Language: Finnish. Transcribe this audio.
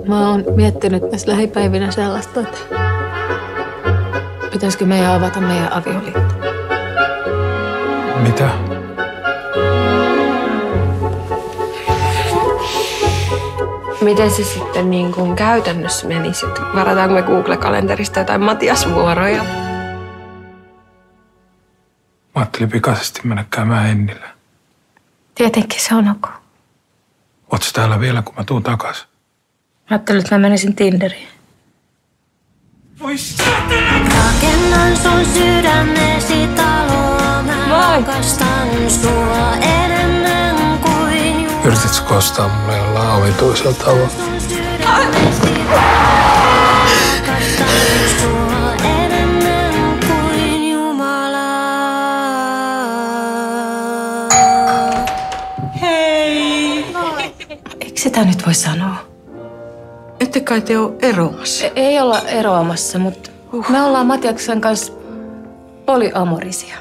Mä oon miettinyt tässä lähipäivinä sellaista, että pitäisikö meidän avata meidän avioliitto. Mitä? Miten se sitten niin kuin käytännössä menisi? Varataanko me Google-kalenterista jotain Matias-vuoroja? Mä ajattelin pikaisesti mennä käymään Ennillä. Tietenkin se on ok. Ootko täällä vielä, kun mä tuun takas? Mä ajattelin, että mä menisin Tinderiin. Voi saatana! Rakennan sun sydämesi taloa, mä rakastan sua enemmän kuin Yrititkö kostaa mulle jollain omituisella tavalla? sun sydämesi rakastan sua enemmän kuin Jumala. Eikö sitä nyt voi sanoa? Ette kai te ole eroamassa? Ei olla eroamassa, mutta me ollaan Matiaksen kanssa polyamorisia.